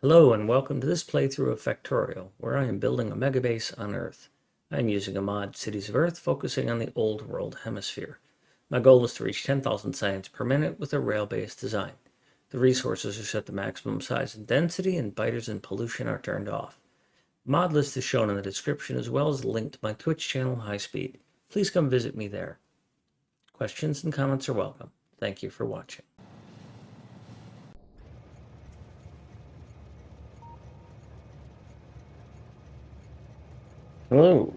Hello and welcome to this playthrough of Factorio, where I am building a megabase on Earth. I am using a mod, Cities of Earth, focusing on the Old World Hemisphere. My goal is to reach 10,000 science per minute with a rail-based design. The resources are set to maximum size and density, and biters and pollution are turned off. The mod list is shown in the description, as well as a link to my Twitch channel, High Speed. Please come visit me there. Questions and comments are welcome. Thank you for watching. Hello.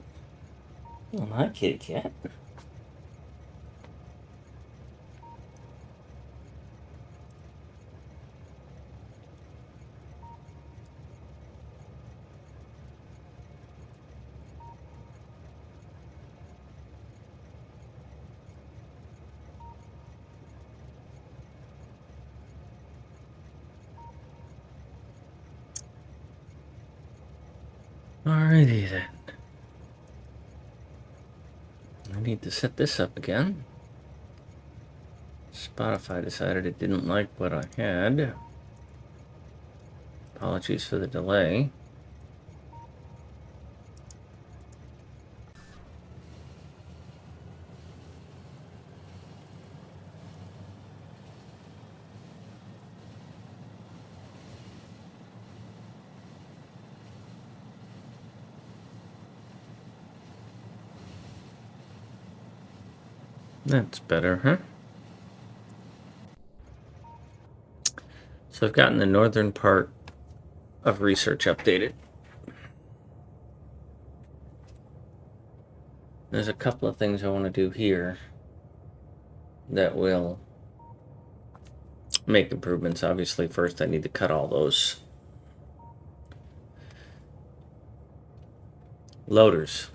Oh, hi, kitty cat. Alrighty then. I need to set this up again. Spotify decided it didn't like what I had. Apologies for the delay. That's better, huh? So I've gotten the northern part of research updated. There's a couple of things I want to do here that will make improvements. Obviously, first I need to cut all those loaders.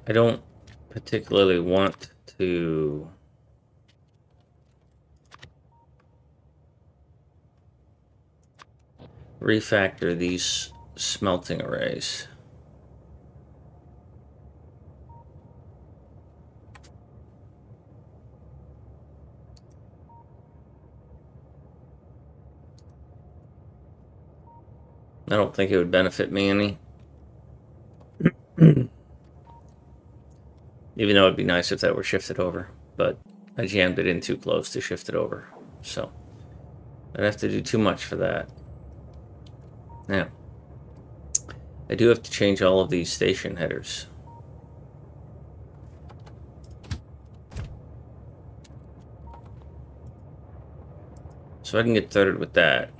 I don't particularly want to refactor these smelting arrays. I don't think it would benefit me any. Even though it'd be nice if that were shifted over, but I jammed it in too close to shift it over. So I'd have to do too much for that. Now, I do have to change all of these station headers. So I can get started with that.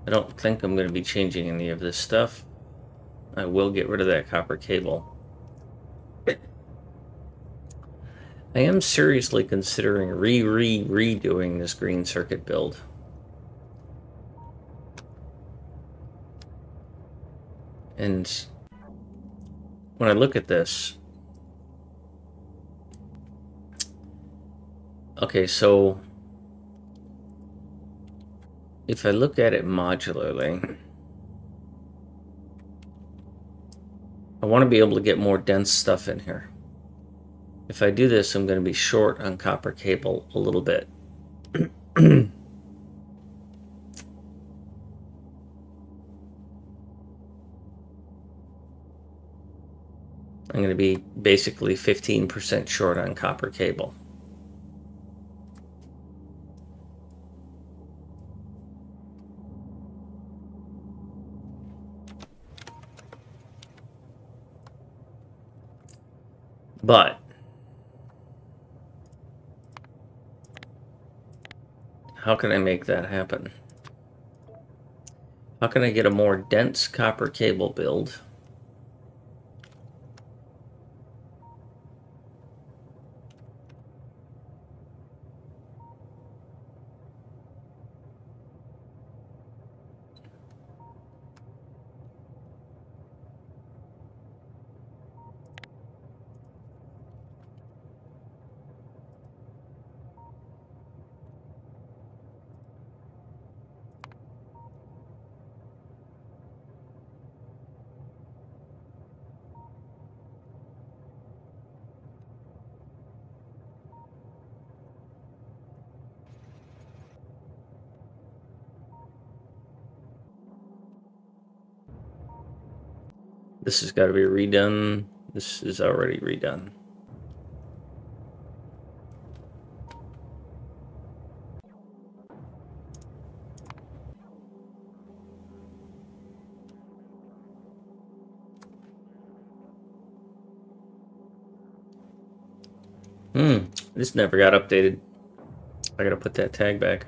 I don't think I'm going to be changing any of this stuff. I will get rid of that copper cable. I am seriously considering redoing this green circuit build. And when I look at this, okay, so if I look at it modularly, I want to be able to get more dense stuff in here. If I do this, I'm going to be short on copper cable a little bit. I'm going to be basically 15% short on copper cable. But how can I make that happen? How can I get a more dense copper cable build? This has got to be redone. This is already redone. This never got updated. I gotta put that tag back.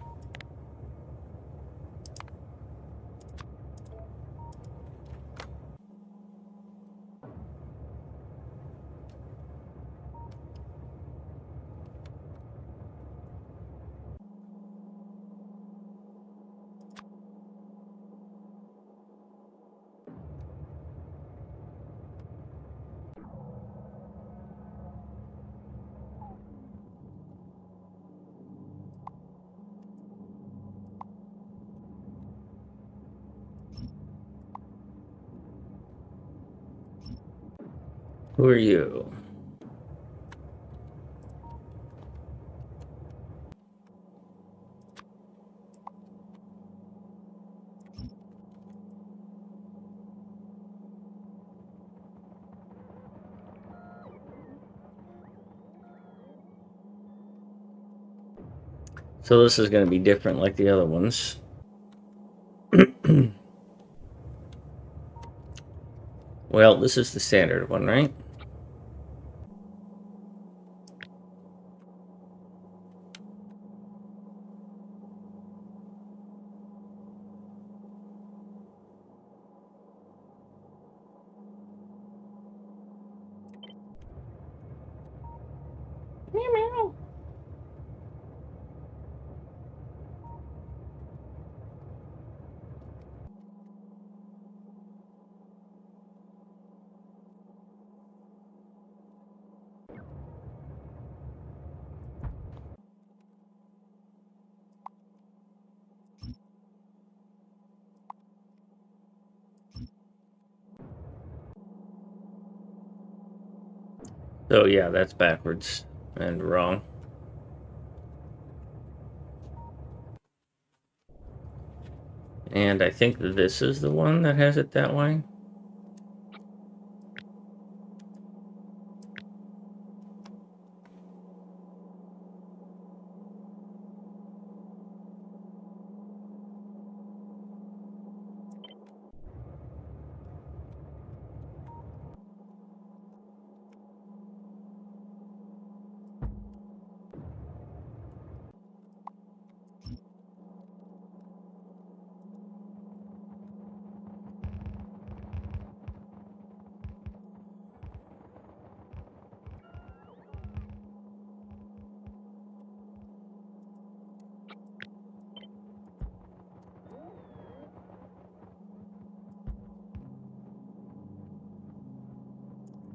Who are you? So this is going to be different like the other ones. Well, this is the standard one, right? Meow, meow. So yeah, that's backwards and wrong. And I think this is the one that has it that way.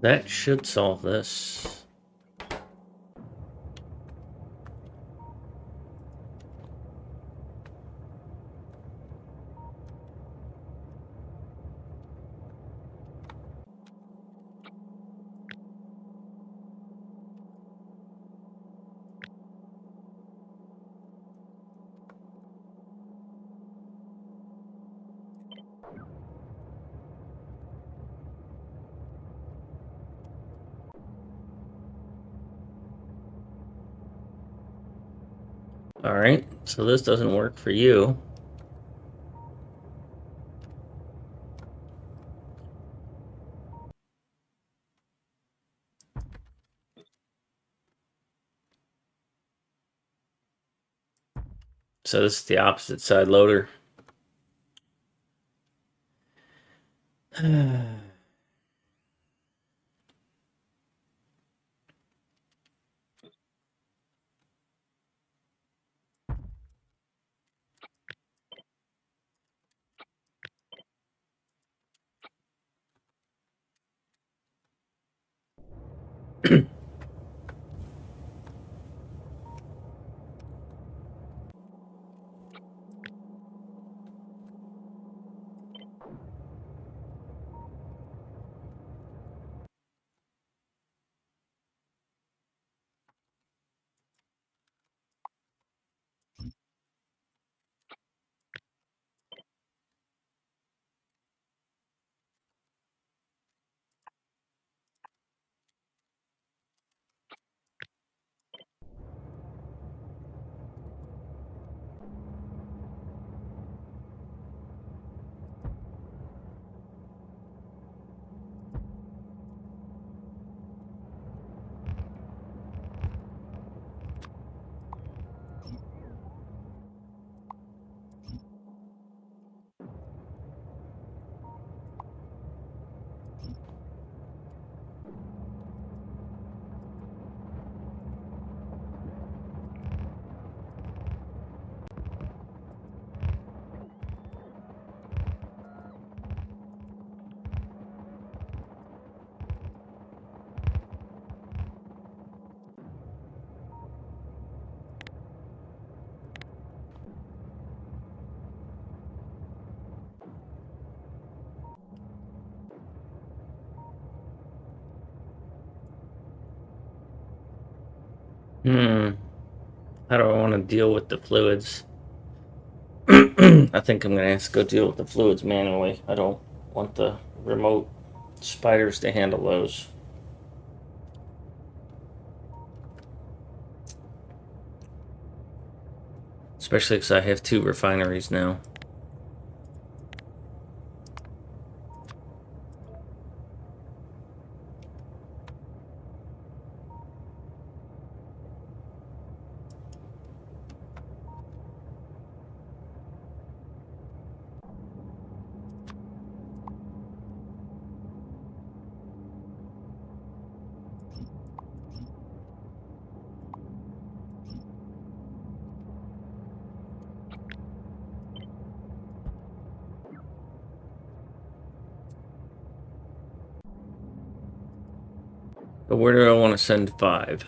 That should solve this. All right, so this doesn't work for you. So this is the opposite side loader. How do I want to deal with the fluids? I think I'm gonna have to go deal with the fluids manually. I don't want the remote spiders to handle those. Especially because I have 2 refineries now. But where do I want to send 5?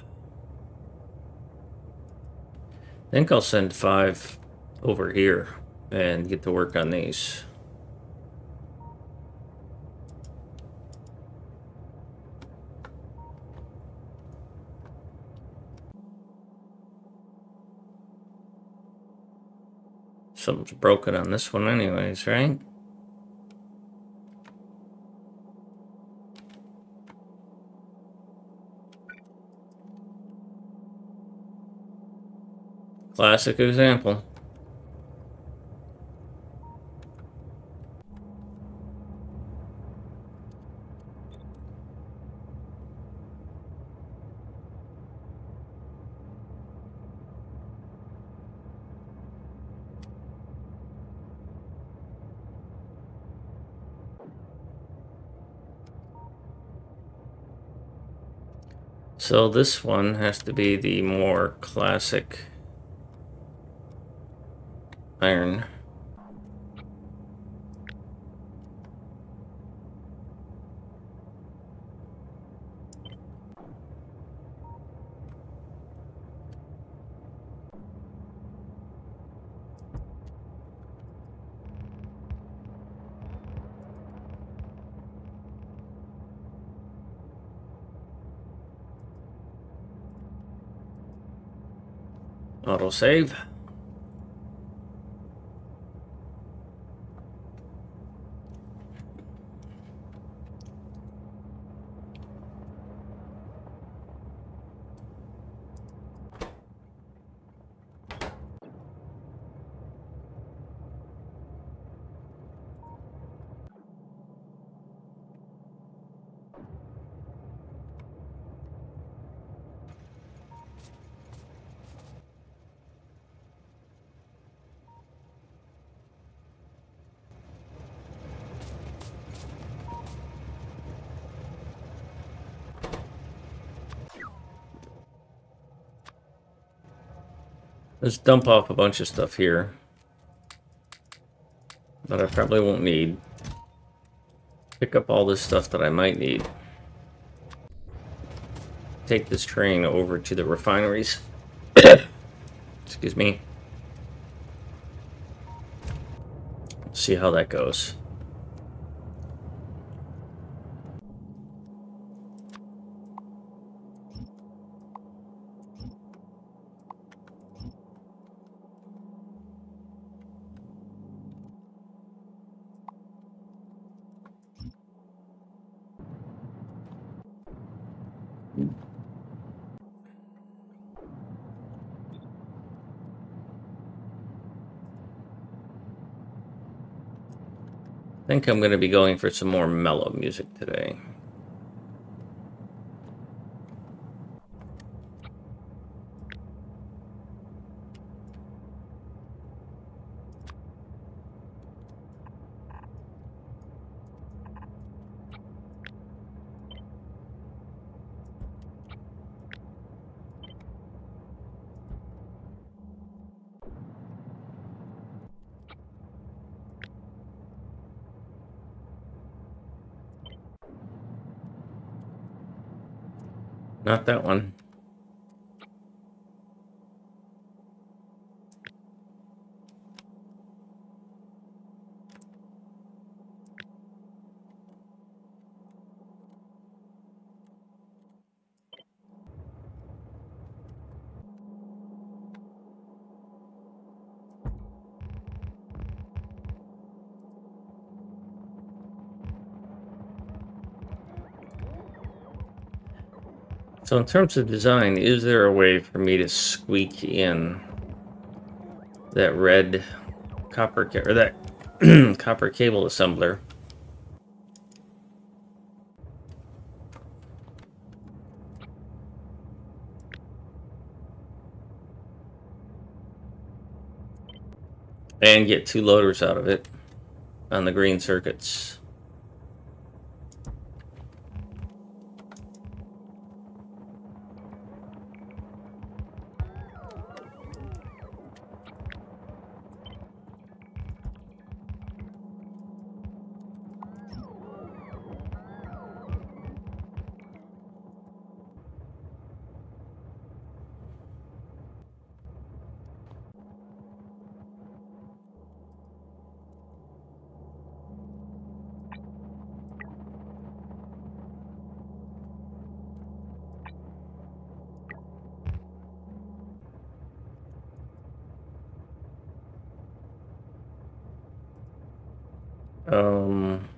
I think I'll send 5 over here and get to work on these. Something's broken on this one anyways, right? Classic example. So this one has to be the more classic iron. Autosave. Let's dump off a bunch of stuff here that I probably won't need. Pick up all this stuff that I might need. Take this train over to the refineries. Excuse me. See how that goes. I think I'm going to be going for some more mellow music today. Not that one. So in terms of design, is there a way for me to squeak in that red copper or that copper cable assembler and get 2 loaders out of it on the green circuits? Um,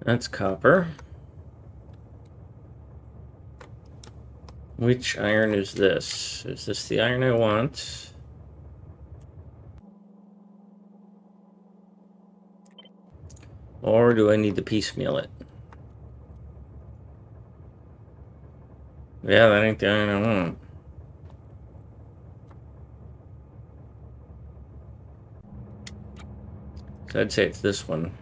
that's copper. Which iron is this? Is this the iron I want? Or do I need to piecemeal it? Yeah, that ain't the iron I want. So I'd say it's this one.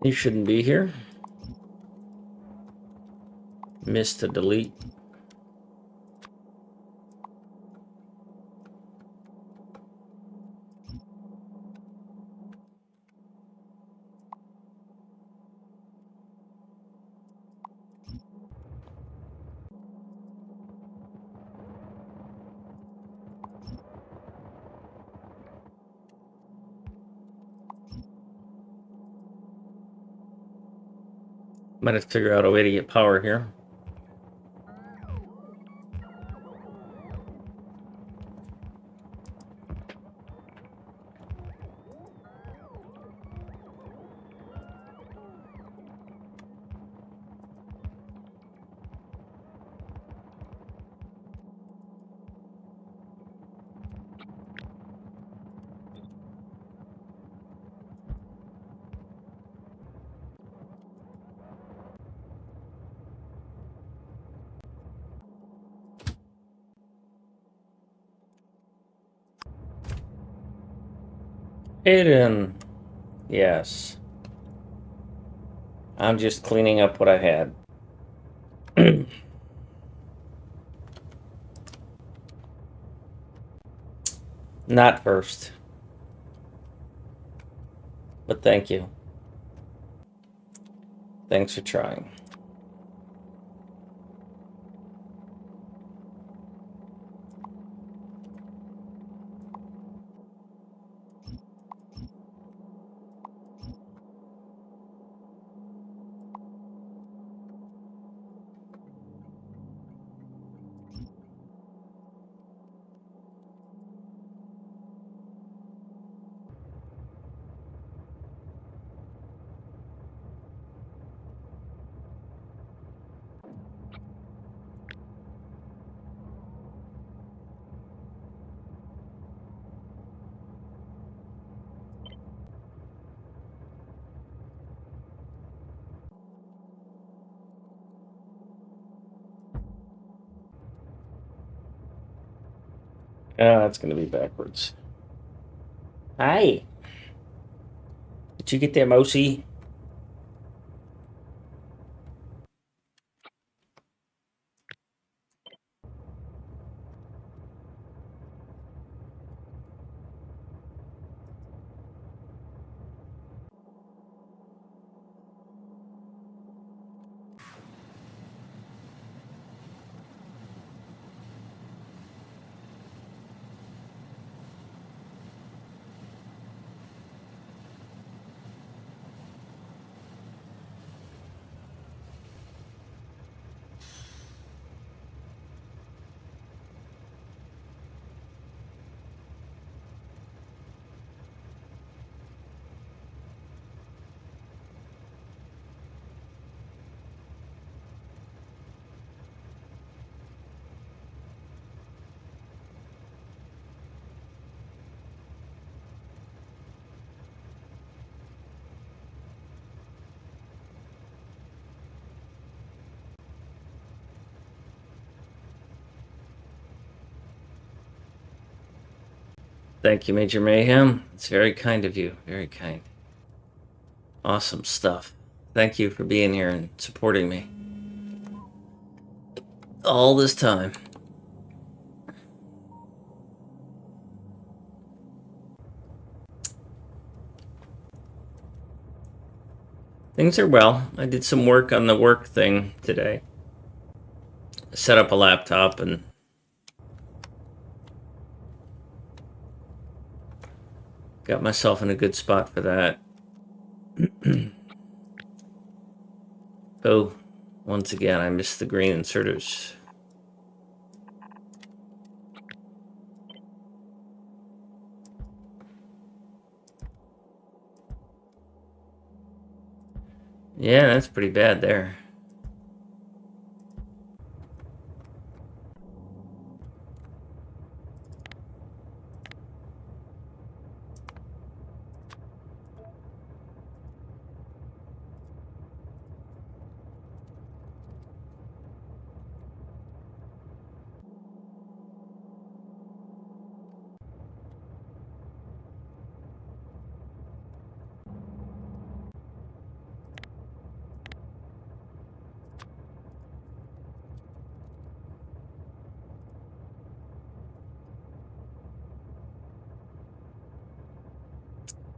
You shouldn't be here. Missed to delete. Might have to figure out a way to get power here. Hidden. Yes. I'm just cleaning up what I had. Not first. But thank you. Thanks for trying. That's going to be backwards. Hi. Did you get that mousey? Thank you, Major Mayhem. It's very kind of you. Very kind. Awesome stuff. Thank you for being here and supporting me all this time. Things are well. I did some work on the work thing today. Set up a laptop and got myself in a good spot for that. Oh, once again, I missed the green inserters. Yeah, that's pretty bad there.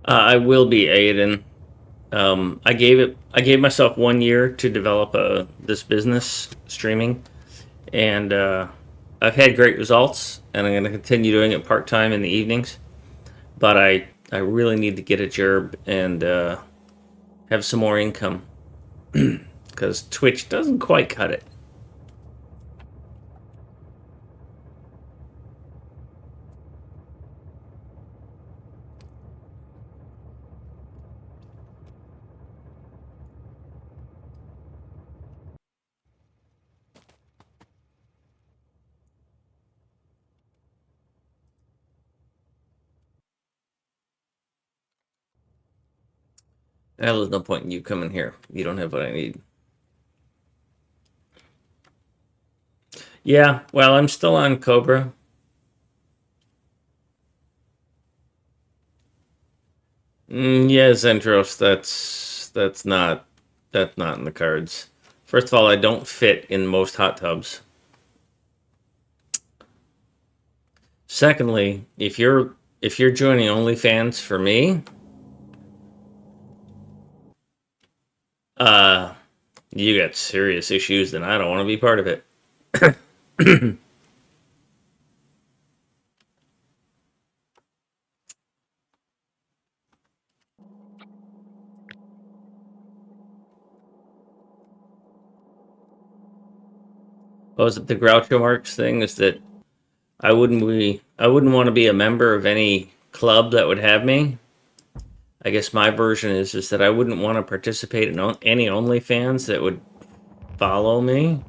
I will be Aiden. I gave myself 1 year to develop this business streaming, and I've had great results, and I'm going to continue doing it part time in the evenings. But I really need to get a job and have some more income because Twitch doesn't quite cut it. There's no point in you coming here. You don't have what I need. Yeah, well, I'm still on Cobra. Yeah, Zentros. That's not in the cards. First of all, I don't fit in most hot tubs. Secondly, if you're joining OnlyFans for me, uh, you got serious issues, then I don't want to be part of it. What was it the Groucho Marx thing? Is that I wouldn't want to be a member of any club that would have me. I guess my version is that I wouldn't want to participate in any OnlyFans that would follow me.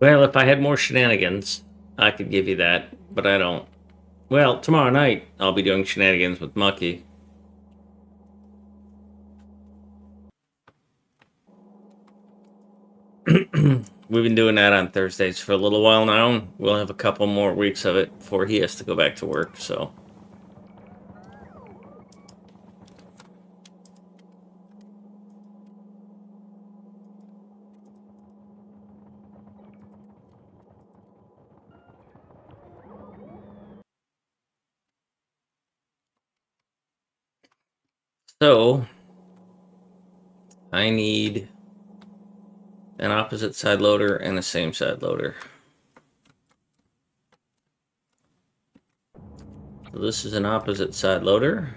Well, if I had more shenanigans, I could give you that, but I don't. Well, tomorrow night I'll be doing shenanigans with Mucky. We've been doing that on Thursdays for a little while now. We'll have a couple more weeks of it before he has to go back to work, so. So, I need an opposite side loader and a same side loader. So this is an opposite side loader.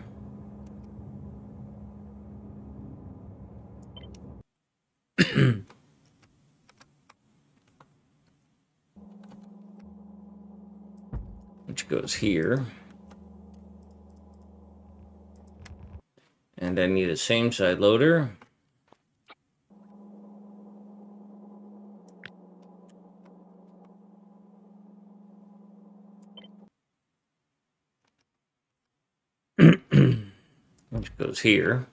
Which goes here. And I need a same side loader. Which goes here.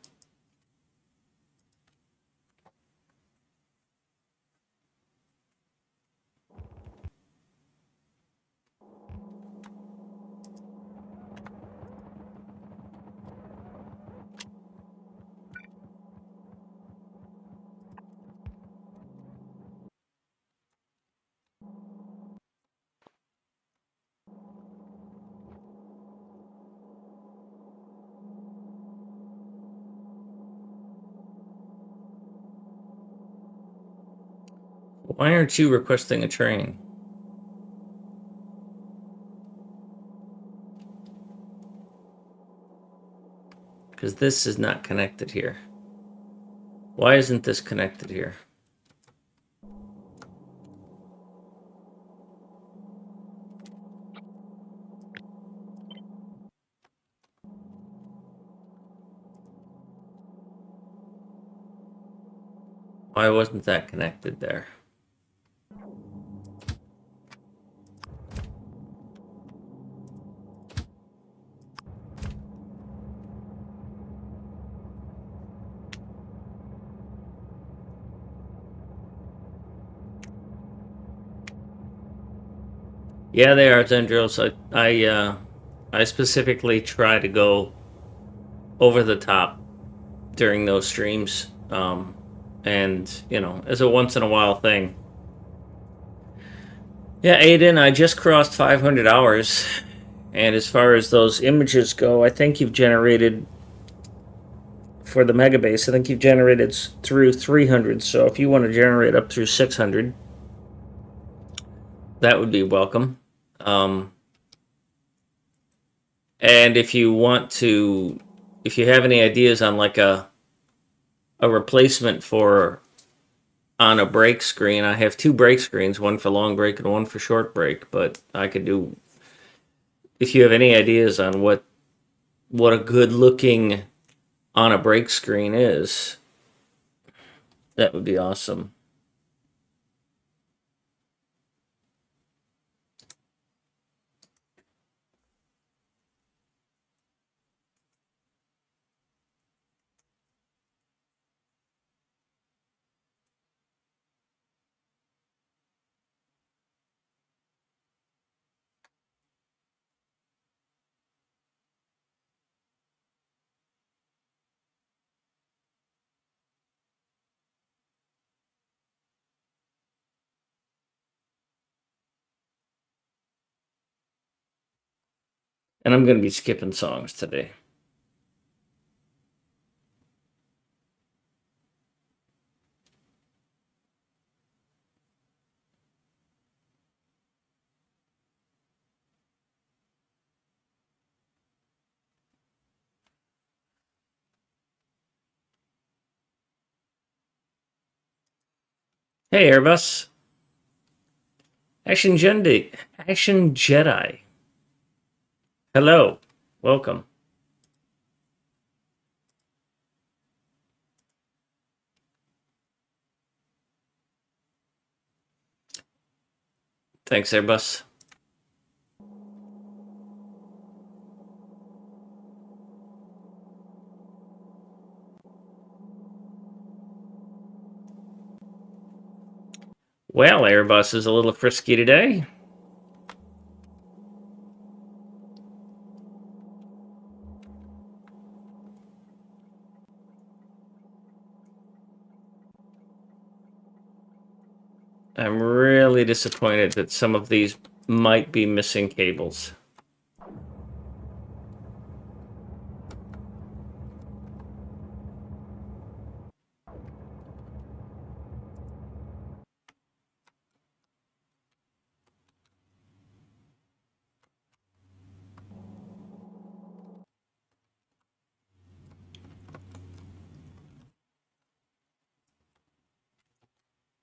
Why aren't you requesting a train? Because this is not connected here. Why isn't this connected here? Why wasn't that connected there? Yeah, they are, Zendros. I specifically try to go over the top during those streams, and you know, as a once in a while thing. Yeah, Aiden, I just crossed 500 hours, and as far as those images go, I think you've generated for the MegaBase. I think you've generated through 300. So if you want to generate up through 600, that would be welcome. And if you want to, if you have any ideas on like a replacement for on a break screen, I have two break screens, one for long break and one for short break. But I could do, if you have any ideas on what a good looking on a break screen is, that would be awesome. And I'm going to be skipping songs today. Hey, Airbus. Action Jedi. Hello. Welcome. Thanks, Airbus. Well, Airbus is a little frisky today. I'm really disappointed that some of these might be missing cables.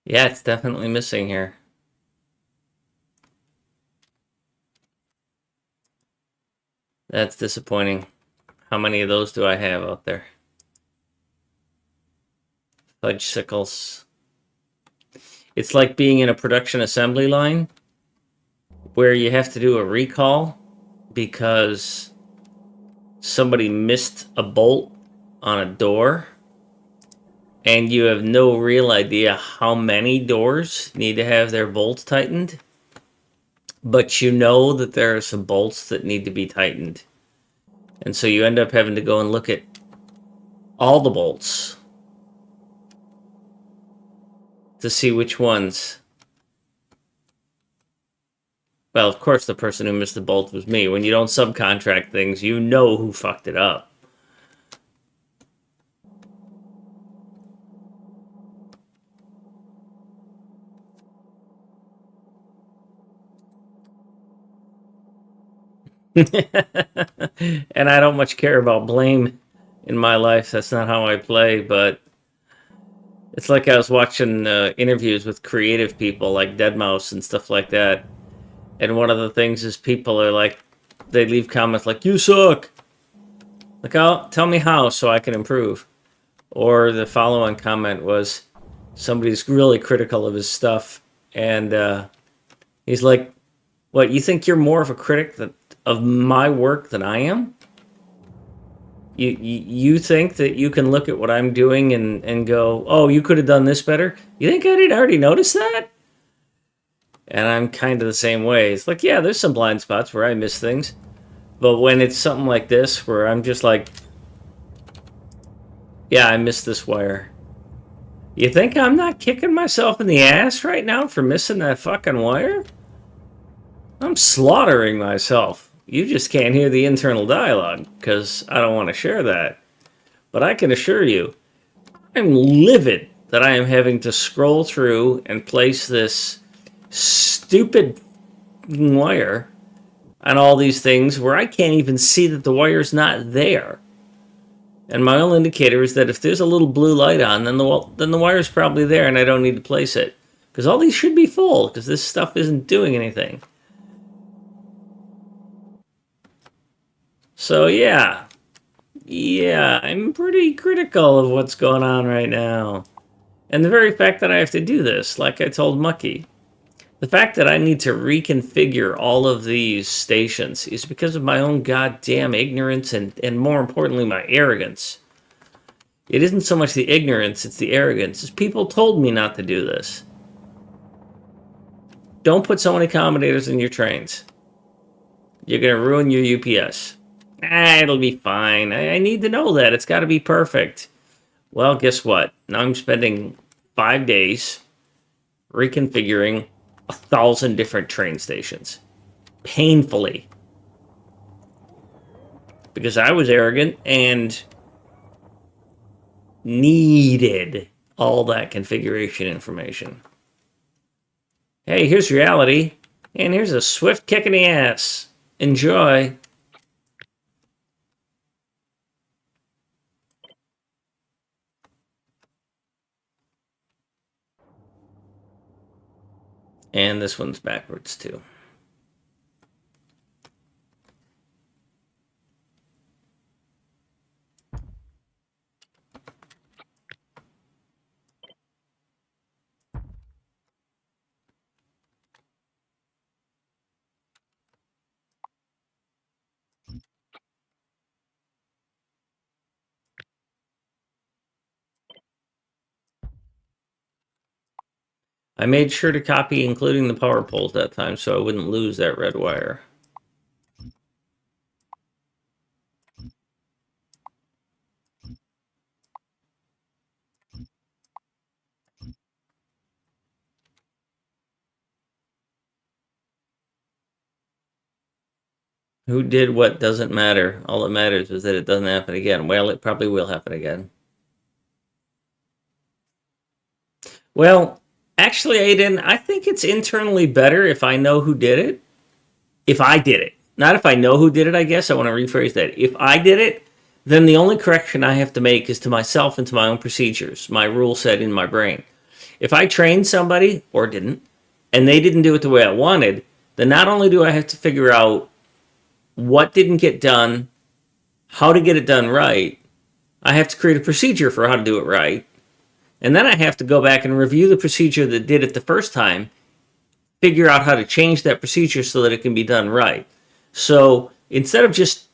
Yeah, it's definitely missing here. That's disappointing. How many of those do I have out there? Fudge sickles. It's like being in a production assembly line where you have to do a recall because somebody missed a bolt on a door and you have no real idea how many doors need to have their bolts tightened, but you know that there are some bolts that need to be tightened. And so you end up having to go and look at all the bolts to see which ones. Well, of course, the person who missed the bolt was me. When you don't subcontract things, you know who fucked it up. And I don't much care about blame in my life. That's not how I play, but it's like I was watching interviews with creative people like Deadmau5 and stuff like that. And one of the things is people are like, they leave comments like, you suck. Like, oh, tell me how so I can improve. Or the follow-on comment was somebody's really critical of his stuff. And he's like, what, you think you're more of a critic of my work than I am? You think that you can look at what I'm doing and go, oh, you could have done this better? You think I didn't already notice that? And I'm kind of the same way. It's like, yeah, there's some blind spots where I miss things. But when it's something like this, where I'm just like, yeah, I missed this wire. You think I'm not kicking myself in the ass right now for missing that fucking wire? I'm slaughtering myself. You just can't hear the internal dialogue, because I don't want to share that. But I can assure you, I'm livid that I am having to scroll through and place this stupid wire on all these things where I can't even see that the wire's not there. And my only indicator is that if there's a little blue light on, then the wire's probably there and I don't need to place it. Because all these should be full, because this stuff isn't doing anything. So yeah, I'm pretty critical of what's going on right now. And the very fact that I have to do this, like I told Mucky, the fact that I need to reconfigure all of these stations is because of my own goddamn ignorance and more importantly, my arrogance. It isn't so much the ignorance, it's the arrogance. It's people told me not to do this. Don't put so many accommodators in your trains. You're going to ruin your UPS. It'll be fine. I need to know that. It's got to be perfect. Well, guess what? Now I'm spending 5 days reconfiguring 1,000 different train stations. Painfully. Because I was arrogant and needed all that configuration information. Hey, here's reality. And here's a swift kick in the ass. Enjoy. And this one's backwards too. I made sure to copy including the power poles that time so I wouldn't lose that red wire. Who did what doesn't matter. All that matters is that it doesn't happen again. Well, it probably will happen again. Well, actually, Aiden, I think it's internally better if I know who did it. If I did it. Not if I know who did it, I guess. I want to rephrase that. If I did it, then the only correction I have to make is to myself and to my own procedures, my rule set in my brain. If I trained somebody, or didn't, and they didn't do it the way I wanted, then not only do I have to figure out what didn't get done, how to get it done right, I have to create a procedure for how to do it right. And then I have to go back and review the procedure that did it the first time, figure out how to change that procedure so that it can be done right. So instead of just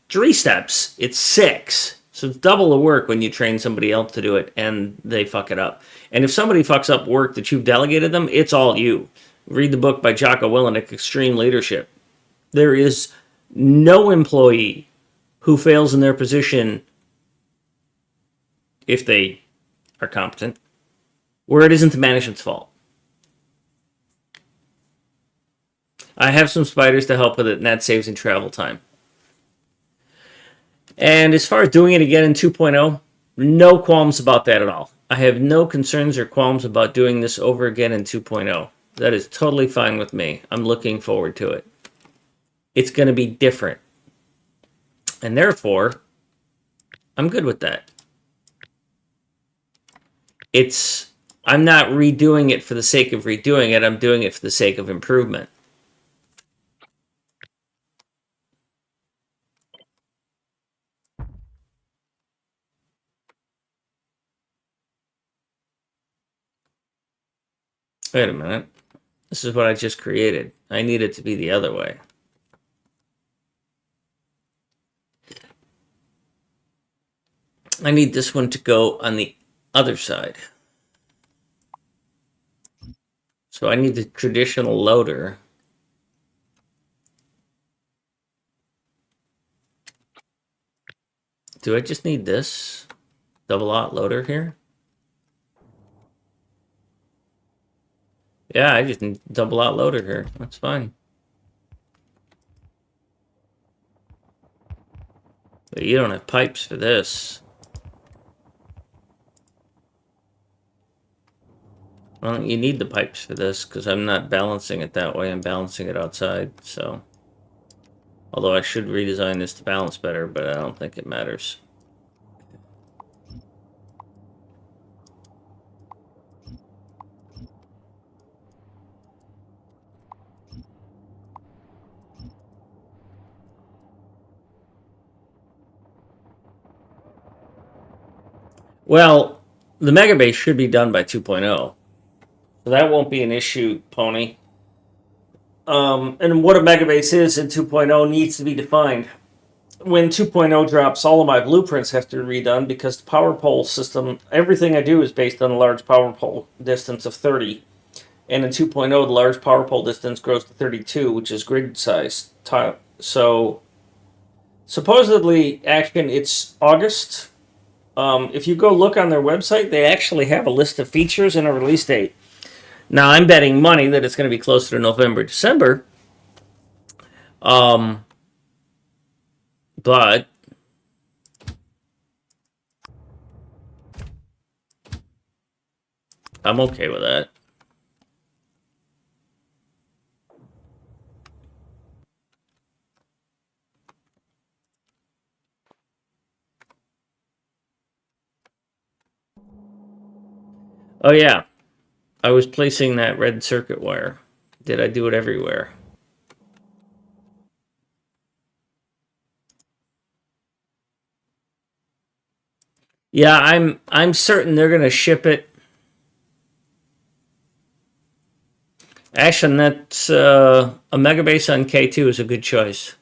3 steps, it's 6. So it's double the work when you train somebody else to do it and they fuck it up. And if somebody fucks up work that you've delegated them, it's all you. Read the book by Jocko Willenick, Extreme Leadership. There is no employee who fails in their position, if they are competent, where it isn't the management's fault. I have some spiders to help with it, and that saves in travel time. And as far as doing it again in 2.0, no qualms about that at all. I have no concerns or qualms about doing this over again in 2.0. That is totally fine with me. I'm looking forward to it. It's going to be different. And therefore, I'm good with that. I'm not redoing it for the sake of redoing it. I'm doing it for the sake of improvement. Wait a minute. This is what I just created. I need it to be the other way. I need this one to go on the other side. So I need the traditional loader. Do I just need this double aught loader here? Yeah, I just need double aught loader here. That's fine. But you don't have pipes for this. Well, you need the pipes for this because I'm not balancing it that way. I'm balancing it outside, so. Although I should redesign this to balance better, but I don't think it matters. Well, the MegaBase should be done by 2.0. So that won't be an issue, Pony. And what a MegaBase is in 2.0 needs to be defined. When 2.0 drops, all of my blueprints have to be redone because the power pole system, everything I do is based on a large power pole distance of 30. And in 2.0, the large power pole distance grows to 32, which is grid size. So supposedly, Action, it's August. If you go look on their website, they actually have a list of features and a release date. Now, I'm betting money that it's going to be closer to November, December. But I'm okay with that. Oh, yeah. I was placing that red circuit wire. Did I do it everywhere? Yeah, I'm certain they're going to ship it. Actually, that's a MegaBase on K2 is a good choice.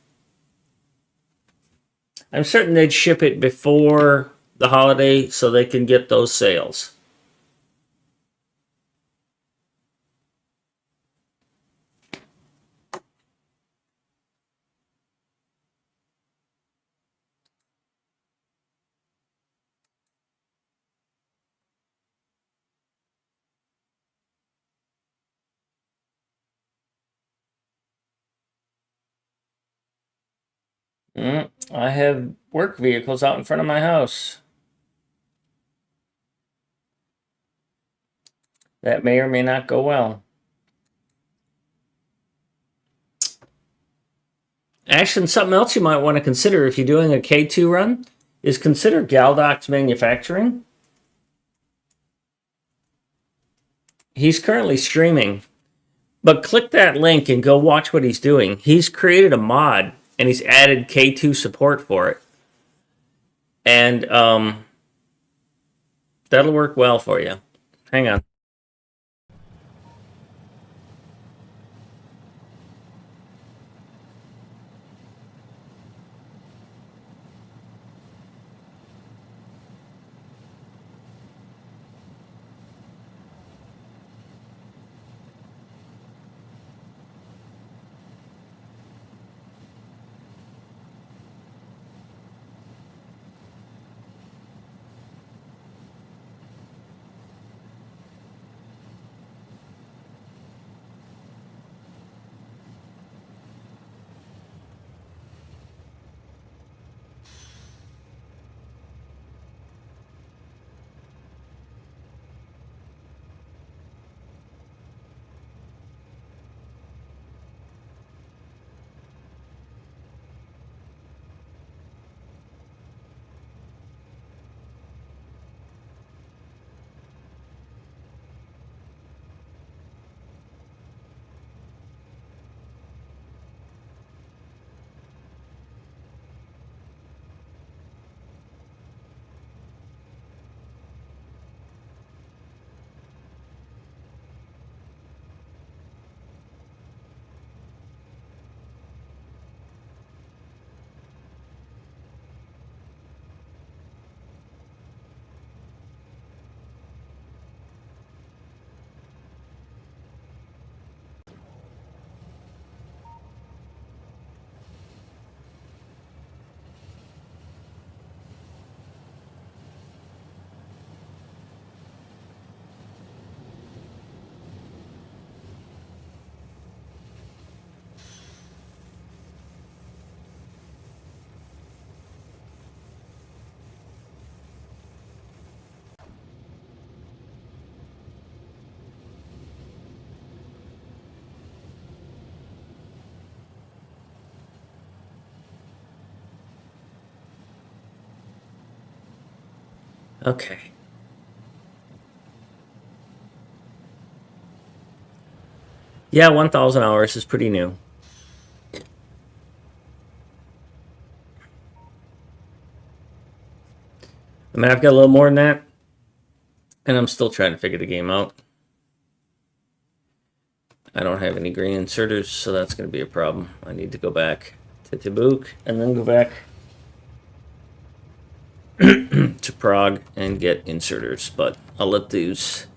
I'm certain they'd ship it before the holiday so they can get those sales. I have work vehicles out in front of my house. That may or may not go well. Actually, something else you might want to consider if you're doing a K2 run is consider Galdox Manufacturing. He's currently streaming, but click that link and go watch what he's doing. He's created a mod and he's added K2 support for it. And that'll work well for you. Hang on. Okay. Yeah, 1,000 hours is pretty new. I mean, I've got a little more than that, and I'm still trying to figure the game out. I don't have any green inserters, so that's going to be a problem. I need to go back to Tabuk and then go back to Prague and get inserters, but I'll let these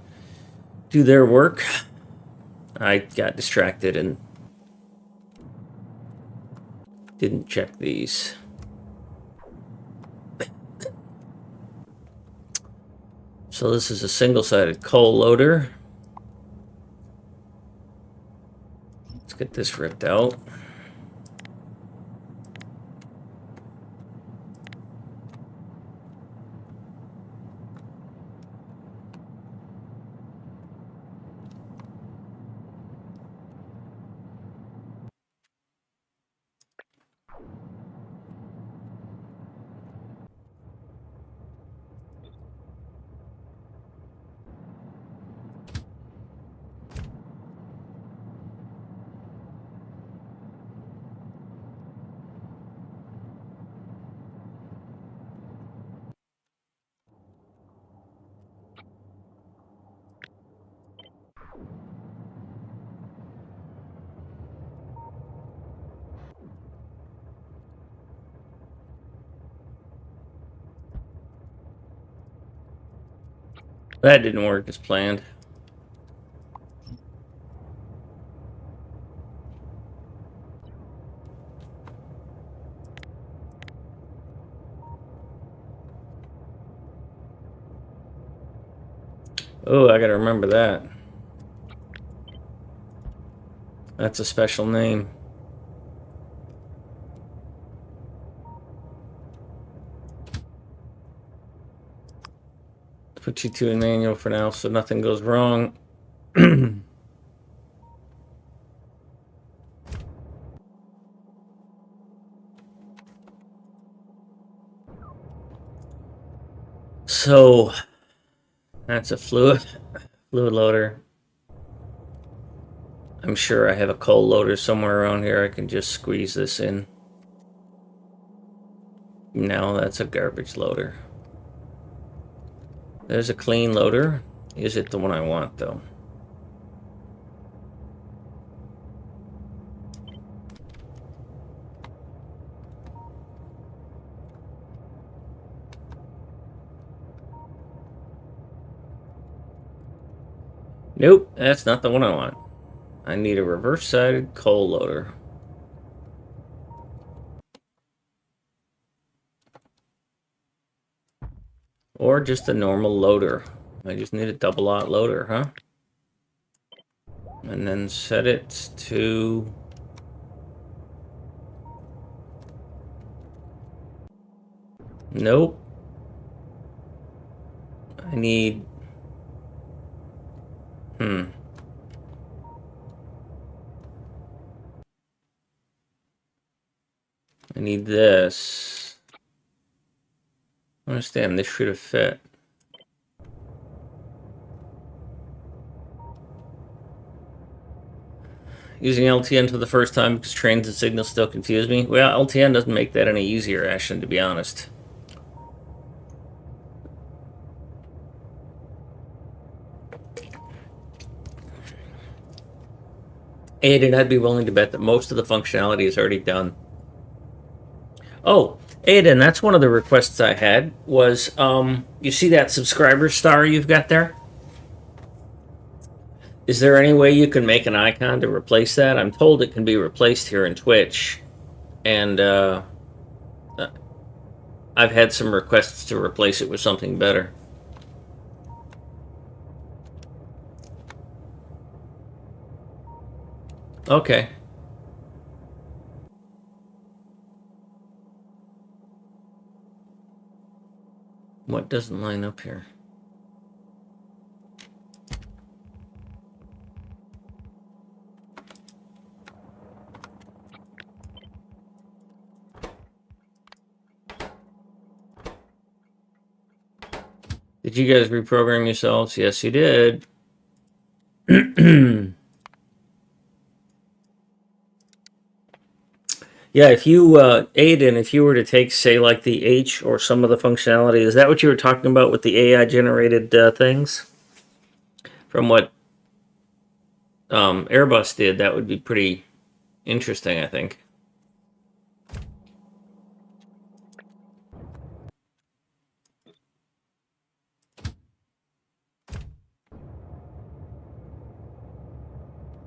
do their work. I got distracted and didn't check these. So this is a single-sided coal loader. Let's get this ripped out. That didn't work as planned. Oh, I gotta remember that. That's a special name. put you to a manual for now so nothing goes wrong. So that's a fluid loader. I'm sure I have a coal loader somewhere around here. I can just squeeze this in. No, that's a garbage loader. There's a clean loader. Is it the one I want, though? Nope, that's not the one I want. I need a reverse-sided coal loader. Or just a normal loader. I just need a double-aught loader, huh? And then set it to... Nope. I need... I need this. I understand, this should have fit. Using LTN for the first time because trains and signals still confuse me. Well, LTN doesn't make that any easier, Ashton, to be honest. Aiden, I'd be willing to bet that most of the functionality is already done. Oh, Aiden, that's one of the requests I had was, you see that subscriber star you've got there? Is there any way you can make an icon to replace that? I'm told it can be replaced here in Twitch. And I've had some requests to replace it with something better. Okay. What doesn't line up here? Did you guys reprogram yourselves? Yes, you did. Yeah, if you, Aiden, if you were to take, say, like the H or some of the functionality, is that what you were talking about with the AI-generated things? From what Airbus did, that would be pretty interesting, I think.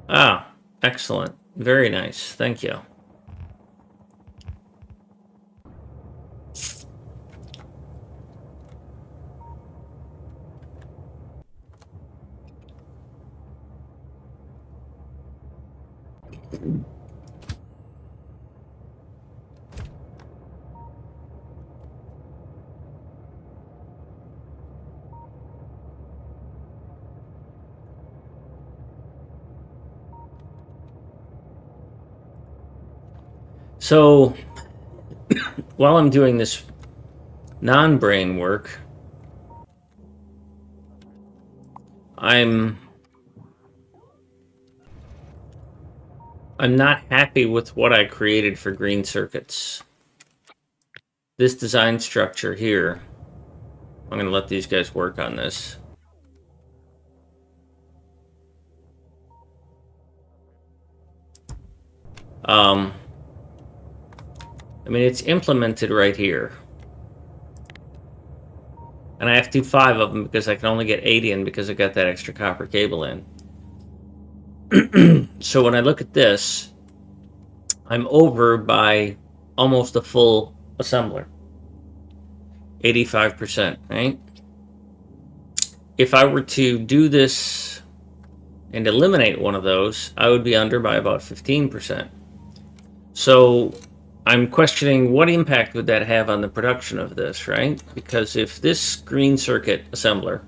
Ah, excellent. Very nice. Thank you. So, while I'm doing this non-brain work, I'm not happy with what I created for green circuits. This design structure here, I'm going to let these guys work on this. I mean, it's implemented right here. And I have to do 5 of them because I can only get 8 in because I got that extra copper cable in. So when I look at this, I'm over by almost a full assembler. 85%, right? If I were to do this and eliminate one of those, I would be under by about 15%. So I'm questioning what impact would that have on the production of this, right? Because if this green circuit assembler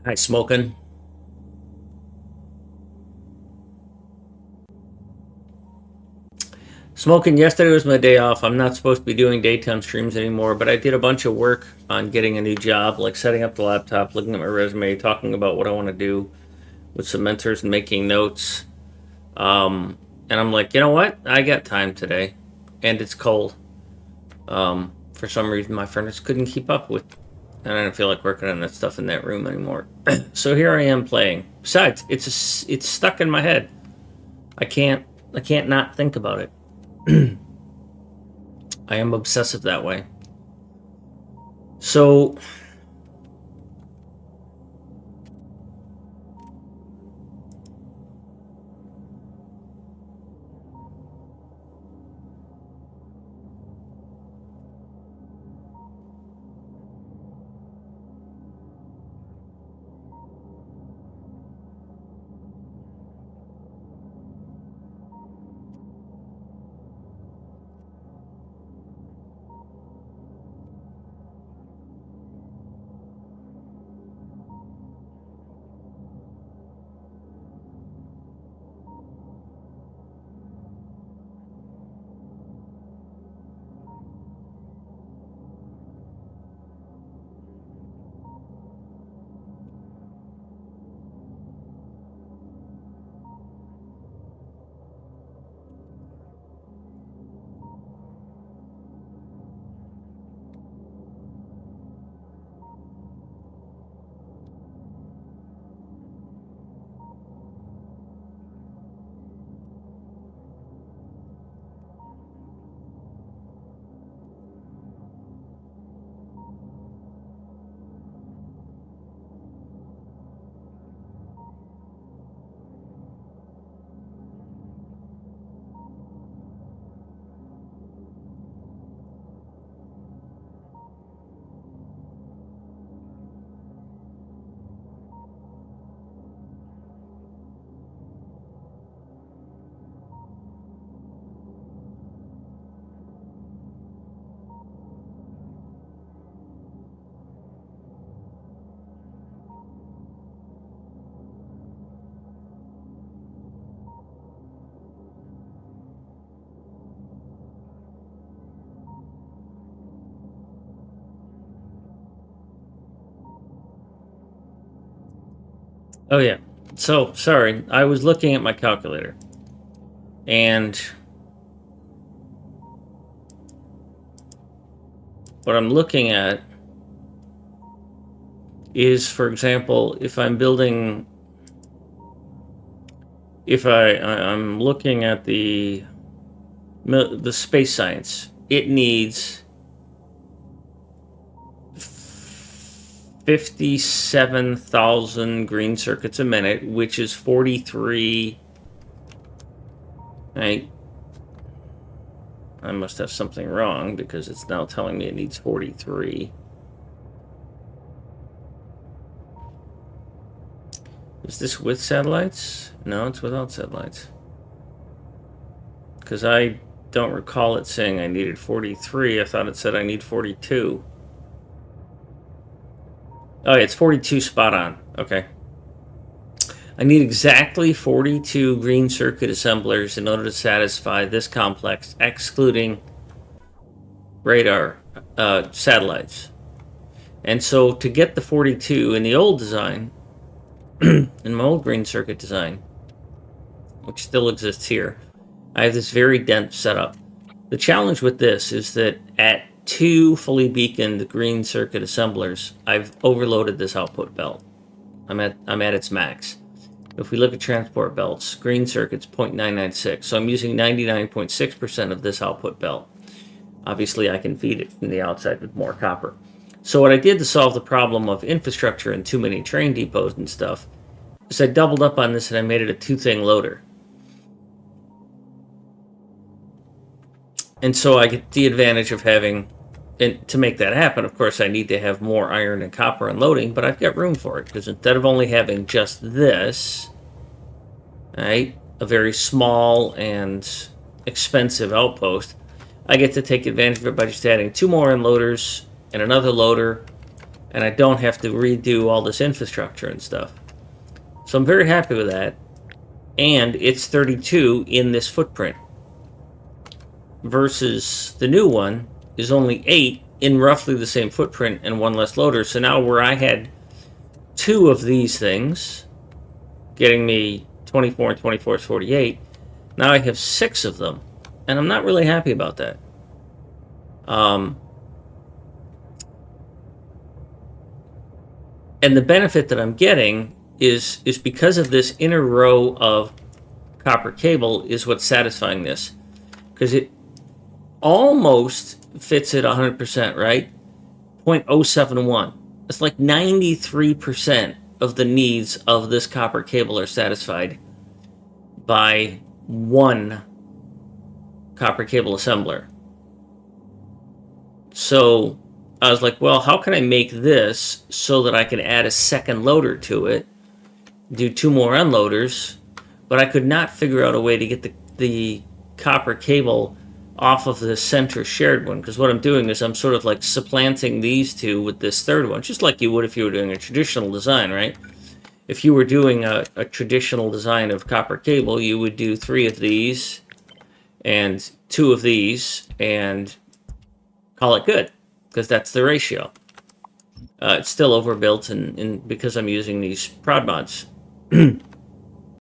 Hi, smoking. Smoking, yesterday was my day off. I'm not supposed to be doing daytime streams anymore, but I did a bunch of work on getting a new job, like setting up the laptop, looking at my resume, talking about what I want to do with some mentors and making notes. And I'm like, you know what? I got time today. And it's cold. For some reason, my furnace couldn't keep up with, and I don't feel like working on that stuff in that room anymore. So here I am playing. Besides, it's stuck in my head. I can't not think about it. I am obsessive that way. So oh yeah. So sorry, I was looking at my calculator, and what I'm looking at is, for example, if I'm building, if I'm looking at the space science, it needs 57,000 green circuits a minute, which is 43. I must have something wrong because it's now telling me it needs 43. Is this with satellites? No, it's without satellites. Because I don't recall it saying I needed 43. I thought it said I need 42. Oh, yeah, it's 42 spot on. Okay. I need exactly 42 green circuit assemblers in order to satisfy this complex, excluding radar satellites. And so to get the 42 in the old design, in my old green circuit design, which still exists here, I have this very dense setup. The challenge with this is that at 2 fully beaconed green circuit assemblers, I've overloaded this output belt. I'm at its max. If we look at transport belts, green circuit's 0.996, so I'm using 99.6% of this output belt. Obviously, I can feed it from the outside with more copper. So what I did to solve the problem of infrastructure and too many train depots and stuff is I doubled up on this and I made it a 2-thing loader. And so I get the advantage of having, and to make that happen, of course, I need to have more iron and copper unloading, but I've got room for it, because instead of only having just this, right, a very small and expensive outpost, I get to take advantage of it by just adding 2 more unloaders and another loader, and I don't have to redo all this infrastructure and stuff. So I'm very happy with that. And it's 32 in this footprint versus the new one is only 8 in roughly the same footprint and 1 less loader. So now where I had 2 of these things getting me 24 and 24 is 48, now I have 6 of them, and I'm not really happy about that. And the benefit that I'm getting is because of this inner row of copper cable is what's satisfying this, because it almost fits at 100%, right? 0.071. It's like 93% of the needs of this copper cable are satisfied by one copper cable assembler. So I was like, well, how can I make this so that I can add a second loader to it, do 2 more unloaders, but I could not figure out a way to get the copper cable off of the center shared one, because what I'm doing is I'm sort of like supplanting these 2 with this third one, just like you would if you were doing a traditional design, right? If you were doing a traditional design of copper cable, you would do 3 of these and 2 of these and call it good, because that's the ratio. It's still overbuilt, and because I'm using these prod mods.